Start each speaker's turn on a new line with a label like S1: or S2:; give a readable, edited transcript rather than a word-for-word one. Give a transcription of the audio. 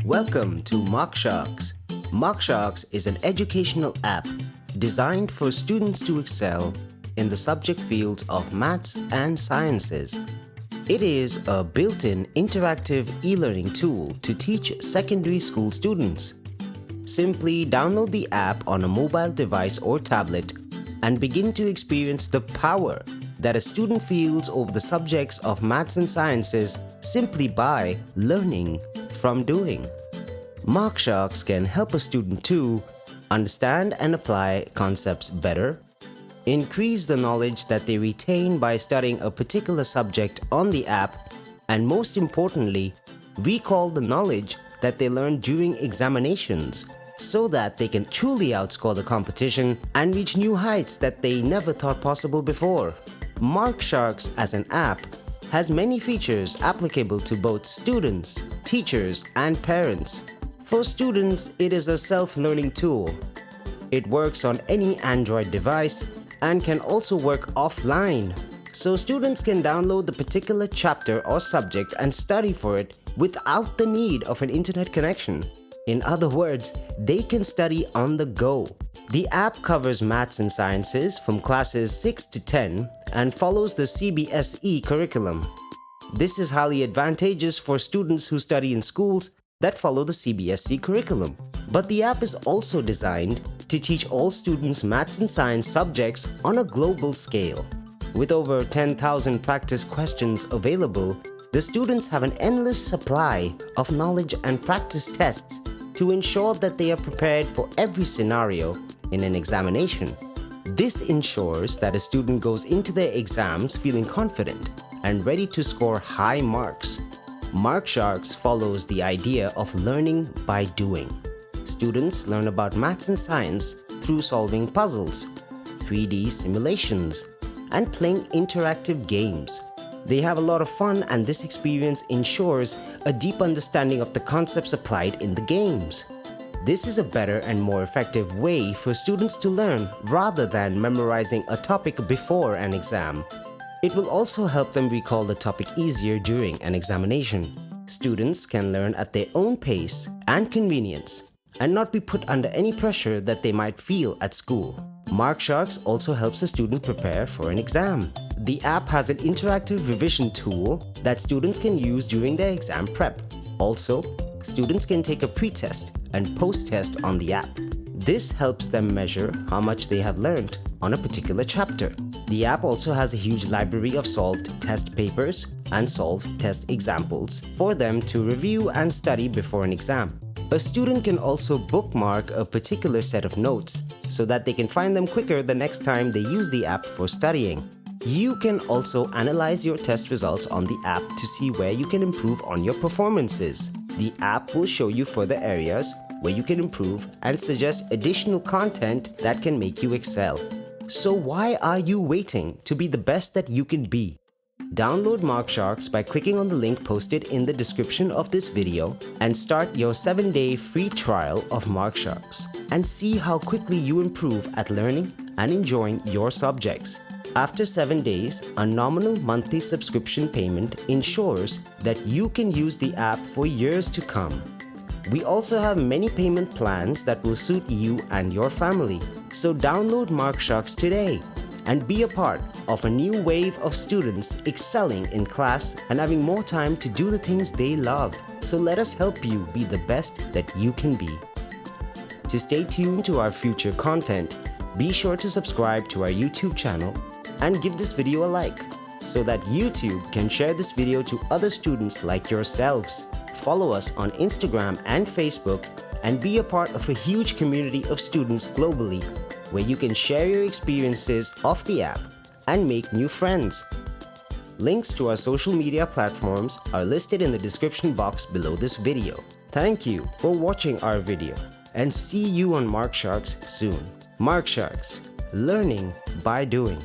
S1: Welcome to MarkSharks. MarkSharks is an educational app designed for students to excel in the subject fields of maths and sciences. It is a built-in interactive e-learning tool to teach secondary school students. Simply download the app on a mobile device or tablet and begin to experience the power that a student feels over the subjects of maths and sciences simply by learning from doing. MarkSharks can help a student to understand and apply concepts better, increase the knowledge that they retain by studying a particular subject on the app, and most importantly, recall the knowledge that they learned during examinations so that they can truly outscore the competition and reach new heights that they never thought possible before. MarkSharks as an app has many features applicable to both students, teachers, and parents. For students, it is a self-learning tool. It works on any Android device and can also work offline. So students can download the particular chapter or subject and study for it without the need of an internet connection. In other words, they can study on the go. The app covers maths and sciences from classes 6 to 10 and follows the CBSE curriculum. This is highly advantageous for students who study in schools that follow the CBSE curriculum. But the app is also designed to teach all students maths and science subjects on a global scale. With over 10,000 practice questions available, the students have an endless supply of knowledge and practice tests to ensure that they are prepared for every scenario in an examination. This ensures that a student goes into their exams feeling confident and ready to score high marks. MarkSharks follows the idea of learning by doing. Students learn about maths and science through solving puzzles, 3D simulations, and playing interactive games. They have a lot of fun, and this experience ensures a deep understanding of the concepts applied in the games. This is a better and more effective way for students to learn rather than memorizing a topic before an exam. It will also help them recall the topic easier during an examination. Students can learn at their own pace and convenience and not be put under any pressure that they might feel at school. MarkSharks also helps a student prepare for an exam. The app has an interactive revision tool that students can use during their exam prep. Also, students can take a pre-test and post-test on the app. This helps them measure how much they have learned on a particular chapter. The app also has a huge library of solved test papers and solved test examples for them to review and study before an exam. A student can also bookmark a particular set of notes so that they can find them quicker the next time they use the app for studying. You can also analyze your test results on the app to see where you can improve on your performances. The app will show you further areas where you can improve and suggest additional content that can make you excel. So why are you waiting to be the best that you can be? Download MarkSharks by clicking on the link posted in the description of this video and start your 7-day free trial of MarkSharks and see how quickly you improve at learning and enjoying your subjects. After 7 days, a nominal monthly subscription payment ensures that you can use the app for years to come. We also have many payment plans that will suit you and your family. So download MarkSharks today and be a part of a new wave of students excelling in class and having more time to do the things they love. So let us help you be the best that you can be. To stay tuned to our future content, be sure to subscribe to our YouTube channel and give this video a like so that YouTube can share this video to other students like yourselves. Follow us on Instagram and Facebook and be a part of a huge community of students globally where you can share your experiences of the app and make new friends. Links to our social media platforms are listed in the description box below this video. Thank you for watching our video and see you on MarkSharks soon. MarkSharks, learning by doing.